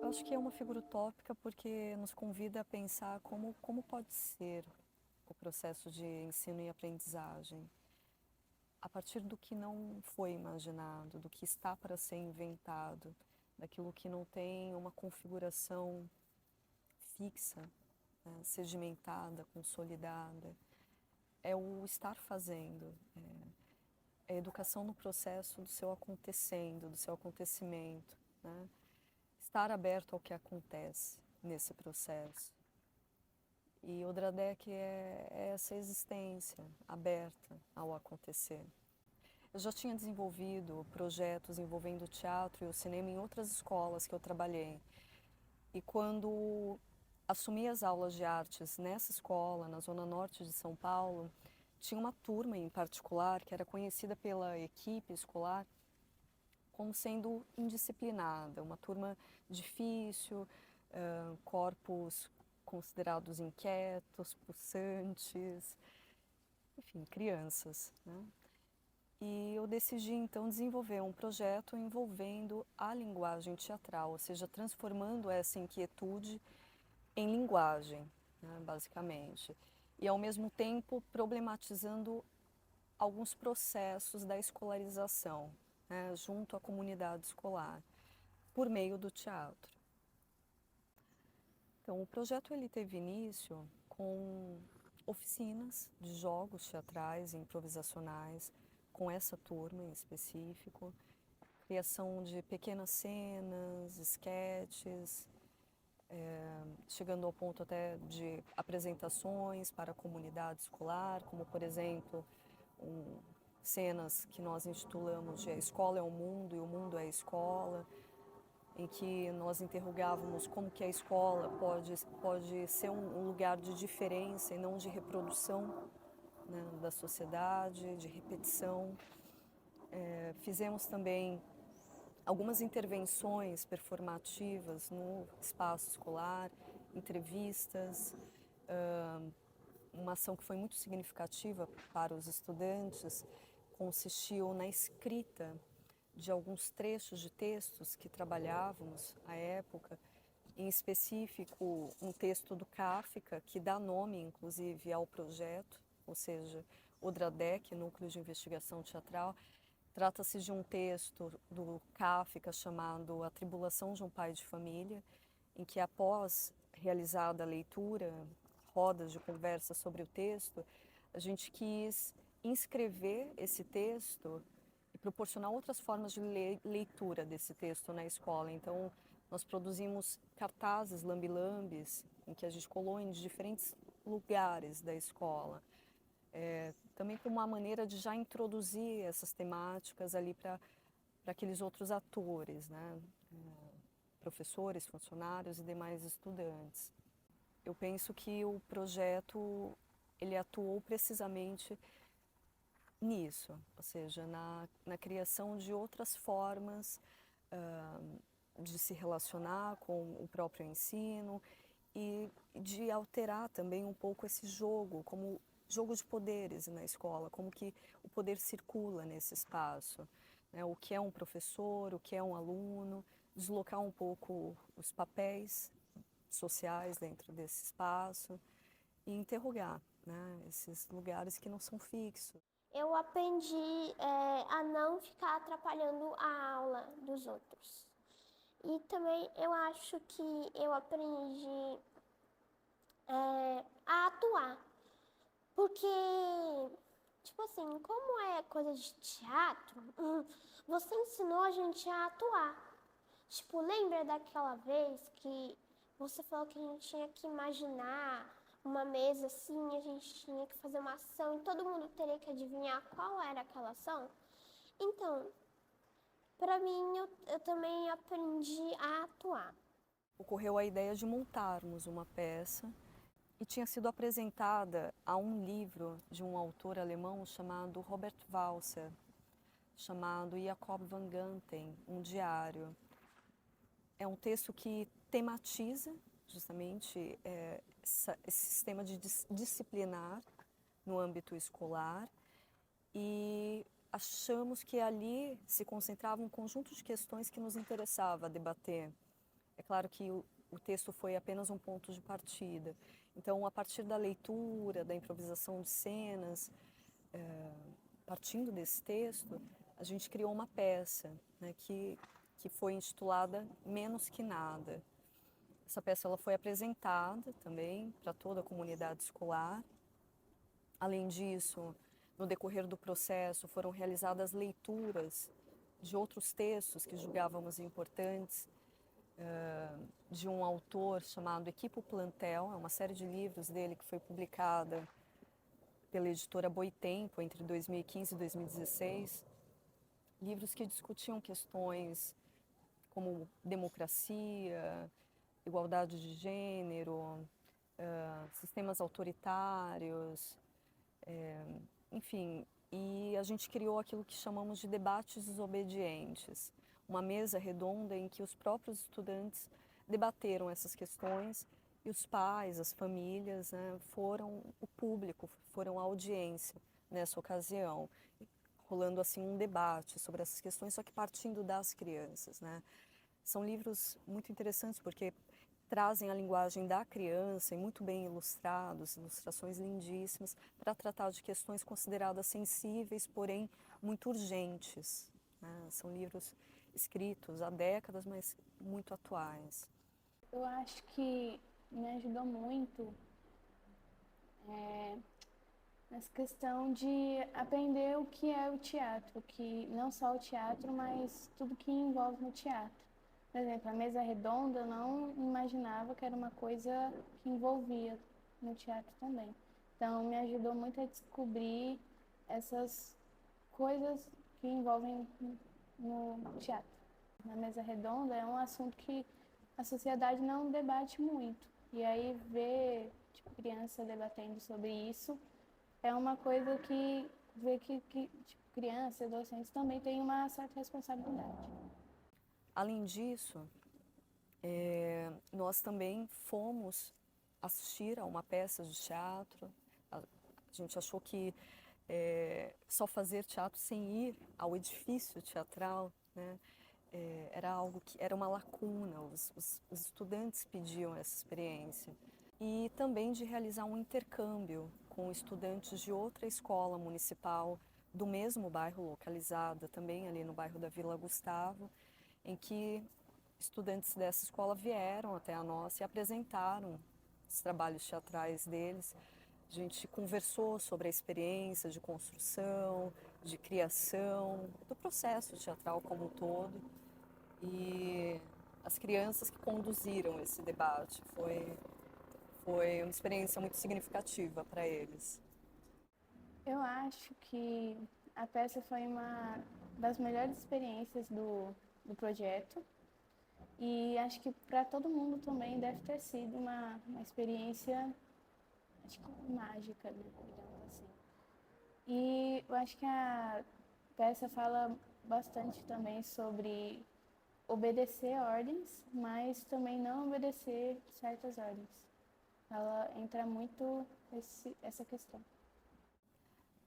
Eu acho que é uma figura utópica porque nos convida a pensar como pode ser o processo de ensino e aprendizagem a partir do que não foi imaginado, do que está para ser inventado, daquilo que não tem uma configuração fixa, né, sedimentada, consolidada. É o estar fazendo, é a educação no processo do seu acontecendo, do seu acontecimento, né? Estar aberto ao que acontece nesse processo. E o Dradec é essa existência aberta ao acontecer. Eu já tinha desenvolvido projetos envolvendo o teatro e o cinema em outras escolas que eu trabalhei. E quando assumi as aulas de artes nessa escola, na zona norte de São Paulo, tinha uma turma em particular que era conhecida pela equipe escolar como sendo indisciplinada, uma turma difícil, corpos considerados inquietos, pulsantes, enfim, crianças, né? E eu decidi então desenvolver um projeto envolvendo a linguagem teatral, ou seja, transformando essa inquietude em linguagem, né, basicamente. E ao mesmo tempo problematizando alguns processos da escolarização, né, junto à comunidade escolar, por meio do teatro. Então, o projeto ele teve início com oficinas de jogos teatrais e improvisacionais, com essa turma em específico, criação de pequenas cenas, esquetes, chegando ao ponto até de apresentações para a comunidade escolar, como por exemplo, cenas que nós intitulamos de A Escola é o Mundo e o Mundo é a Escola, em que nós interrogávamos como que a escola pode ser um lugar de diferença e não de reprodução, né, da sociedade, de repetição. Fizemos também algumas intervenções performativas no espaço escolar, entrevistas, uma ação que foi muito significativa para os estudantes consistiu na escrita de alguns trechos de textos que trabalhávamos à época, em específico um texto do Kafka, que dá nome inclusive ao projeto, ou seja, o DRADEC, Núcleo de Investigação Teatral. Trata-se de um texto do Kafka chamado A Tribulação de um Pai de Família, em que após realizada a leitura, rodas de conversa sobre o texto, a gente quis inscrever esse texto e proporcionar outras formas de leitura desse texto na escola. Então, nós produzimos cartazes lambi-lambis, em que a gente colou em diferentes lugares da escola. Também como uma maneira de já introduzir essas temáticas ali para aqueles outros atores, né? Professores, funcionários e demais estudantes. Eu penso que o projeto ele atuou precisamente nisso, ou seja, na criação de outras formas de se relacionar com o próprio ensino e de alterar também um pouco esse jogo, como jogo de poderes na escola, como que o poder circula nesse espaço, né? O que é um professor, o que é um aluno, deslocar um pouco os papéis sociais dentro desse espaço e interrogar, né, esses lugares que não são fixos. Eu aprendi a não ficar atrapalhando a aula dos outros. E também eu acho que eu aprendi a atuar. Porque, tipo assim, como é coisa de teatro, você ensinou a gente a atuar. Tipo, lembra daquela vez que você falou que a gente tinha que imaginar uma mesa assim, a gente tinha que fazer uma ação e todo mundo teria que adivinhar qual era aquela ação? Então, pra mim, eu também aprendi a atuar. Ocorreu a ideia de montarmos uma peça e tinha sido apresentada a um livro de um autor alemão chamado Robert Walser, chamado Jacob van Ganten, um diário. É um texto que tematiza justamente esse sistema de disciplinar no âmbito escolar e achamos que ali se concentrava um conjunto de questões que nos interessava debater É claro que o texto foi apenas um ponto de partida. Então, a partir da leitura, da improvisação de cenas, partindo desse texto, a gente criou uma peça, né, que foi intitulada Menos que Nada. Essa peça ela foi apresentada também para toda a comunidade escolar. Além disso, no decorrer do processo, foram realizadas leituras de outros textos que julgávamos importantes, de um autor chamado Equipo Plantel, é uma série de livros dele que foi publicada pela editora Boitempo entre 2015 e 2016, livros que discutiam questões como democracia, igualdade de gênero, sistemas autoritários, enfim, e a gente criou aquilo que chamamos de debates desobedientes, uma mesa redonda em que os próprios estudantes debateram essas questões e os pais, as famílias, né, foram o público, foram a audiência nessa ocasião, rolando assim um debate sobre essas questões, só que partindo das crianças, né? São livros muito interessantes porque trazem a linguagem da criança e muito bem ilustrados, ilustrações lindíssimas, para tratar de questões consideradas sensíveis, porém muito urgentes, né? São livros escritos há décadas, mas muito atuais. Eu acho que me ajudou muito nessa questão de aprender o que é o teatro, que não só o teatro, mas tudo que envolve no teatro. Por exemplo, a mesa redonda eu não imaginava que era uma coisa que envolvia no teatro também. Então, me ajudou muito a descobrir essas coisas que envolvem no teatro. Na mesa redonda é um assunto que a sociedade não debate muito. E aí ver tipo, criança debatendo sobre isso é uma coisa que vê que tipo, crianças e adolescentes também têm uma certa responsabilidade. Além disso, nós também fomos assistir a uma peça de teatro. A gente achou que só fazer teatro sem ir ao edifício teatral, né, era algo que era uma lacuna. Os estudantes pediam essa experiência. E também de realizar um intercâmbio com estudantes de outra escola municipal do mesmo bairro, localizada também ali no bairro da Vila Gustavo, em que estudantes dessa escola vieram até a nossa e apresentaram os trabalhos teatrais deles. A gente conversou sobre a experiência de construção, de criação, do processo teatral como um todo. E as crianças que conduziram esse debate, foi uma experiência muito significativa para eles. Eu acho que a peça foi uma das melhores experiências do projeto. E acho que para todo mundo também deve ter sido uma experiência, acho que mágica, né, digamos assim. E eu acho que a peça fala bastante também sobre obedecer ordens, mas também não obedecer certas ordens. Ela entra muito essa questão.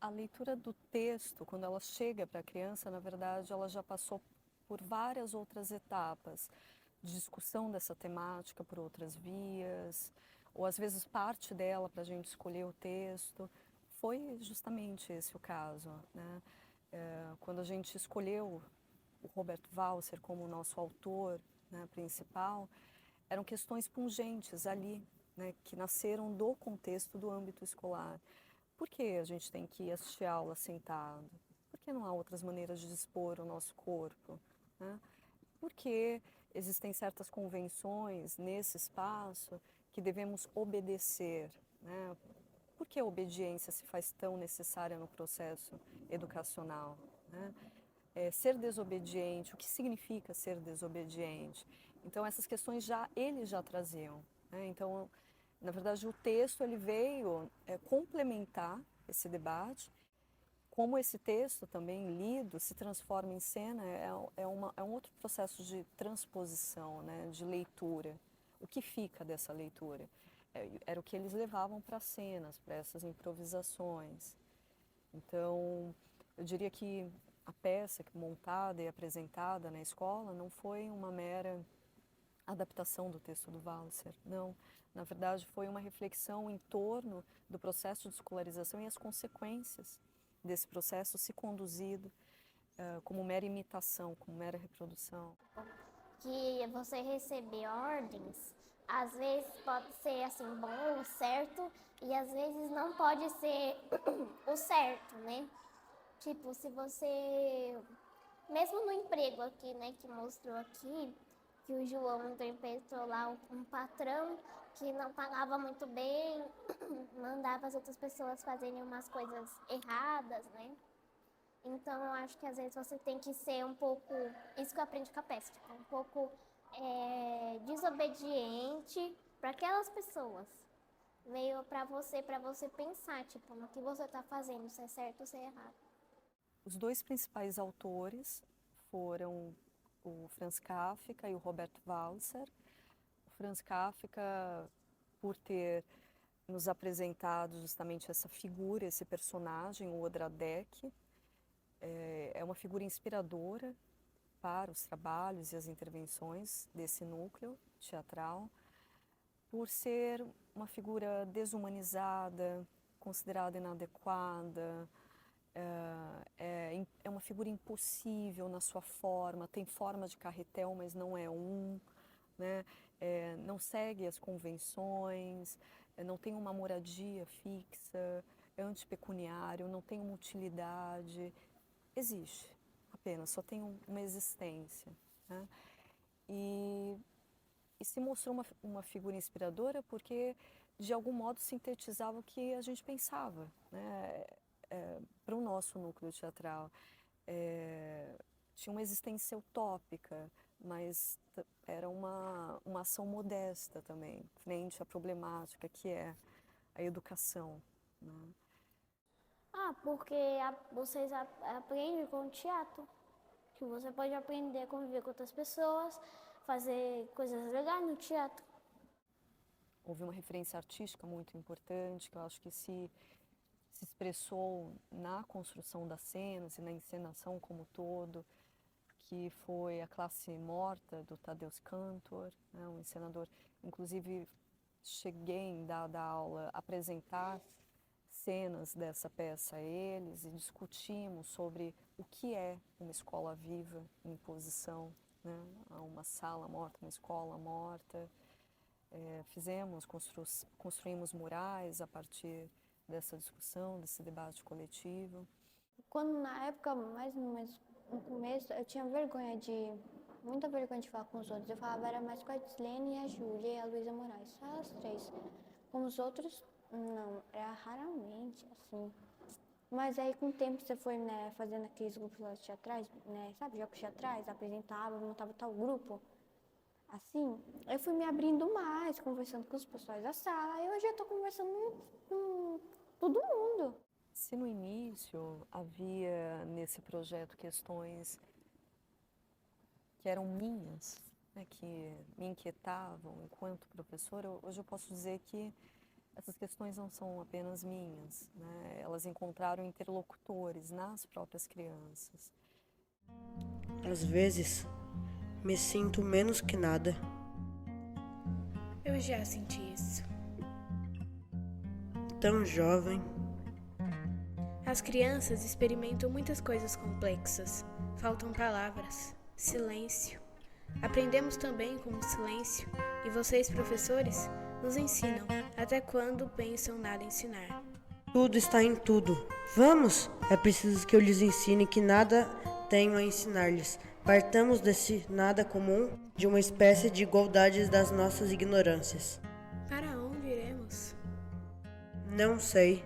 A leitura do texto, quando ela chega para a criança, na verdade, ela já passou por várias outras etapas de discussão dessa temática por outras vias, ou às vezes parte dela para a gente escolher o texto. Foi justamente esse o caso, né? Quando a gente escolheu o Robert Walser como nosso autor, né, principal, eram questões pungentes ali, né, que nasceram do contexto do âmbito escolar. Por que a gente tem que assistir a aula sentado? Por que não há outras maneiras de dispor o nosso corpo, né? Por que existem certas convenções nesse espaço que devemos obedecer, né? Por que a obediência se faz tão necessária no processo educacional, né? Ser desobediente, o que significa ser desobediente? Então essas questões eles já traziam, né? Então, na verdade, o texto ele veio complementar esse debate. Como esse texto também lido se transforma em cena, é um outro processo de transposição, né, de leitura. O que fica dessa leitura? Era o que eles levavam para as cenas, para essas improvisações. Então, eu diria que a peça montada e apresentada na escola não foi uma mera adaptação do texto do Walser, não. Na verdade, foi uma reflexão em torno do processo de escolarização e as consequências desse processo se conduzido como mera imitação, como mera reprodução. Que você receber ordens, às vezes pode ser assim bom, certo, e às vezes não pode ser o certo, né? Tipo, se você, mesmo no emprego aqui, né, que mostrou aqui, que o João interpretou lá um patrão que não pagava muito bem, mandava as outras pessoas fazerem umas coisas erradas, né? Então, eu acho que às vezes você tem que ser um pouco, isso que eu aprendi com a peça, tipo, um pouco desobediente para aquelas pessoas. Meio para você pensar, tipo, no que você está fazendo, se é certo ou se é errado. Os dois principais autores foram o Franz Kafka e o Robert Walser. O Franz Kafka, por ter nos apresentado justamente essa figura, esse personagem, o Odradek, é uma figura inspiradora para os trabalhos e as intervenções desse núcleo teatral, por ser uma figura desumanizada, considerada inadequada, é uma figura impossível na sua forma, tem forma de carretel, mas não é né? Não segue as convenções, não tem uma moradia fixa, é antipecuniário, não tem uma utilidade, existe apenas, só tem uma existência, né? E se mostrou uma figura inspiradora porque, de algum modo, sintetizava o que a gente pensava, né? Para o nosso núcleo teatral. Tinha uma existência utópica, mas era uma ação modesta também, frente à problemática que é a educação, né? Porque vocês aprendem com o teatro, que você pode aprender a conviver com outras pessoas, fazer coisas legais no teatro. Houve uma referência artística muito importante, que eu acho que se expressou na construção das cenas e na encenação como um todo, que foi a Classe Morta, do Tadeusz Kantor, né, um encenador. Inclusive, cheguei em dada aula a apresentar cenas dessa peça a eles e discutimos sobre o que é uma escola viva em posição, né, a uma sala morta, uma escola morta. Construímos murais a partir dessa discussão, desse debate coletivo. Quando na época, mais no começo, eu tinha muita vergonha de falar com os outros. Eu falava era mais com a Edilene e a Júlia e a Luísa Moraes, só as três. Com os outros, não, era raramente, assim. Mas aí com o tempo você foi, né, fazendo aqueles grupos teatrais, né, sabe, jogos teatrais, apresentava, montava tal grupo. Assim, eu fui me abrindo mais, conversando com os pessoas da sala, e hoje eu tô conversando com todo mundo. Se no início havia nesse projeto questões que eram minhas, né, que me inquietavam enquanto professora, hoje eu posso dizer que essas questões não são apenas minhas, né? Elas encontraram interlocutores nas próprias crianças. Às vezes, me sinto menos que nada. Eu já senti isso. Tão jovem. As crianças experimentam muitas coisas complexas. Faltam palavras, silêncio. Aprendemos também com o silêncio e vocês, professores, nos ensinam até quando pensam nada ensinar. Tudo está em tudo. Vamos! É preciso que eu lhes ensine que nada tenho a ensinar-lhes. Partamos desse nada comum, de uma espécie de igualdade das nossas ignorâncias. Para onde iremos? Não sei.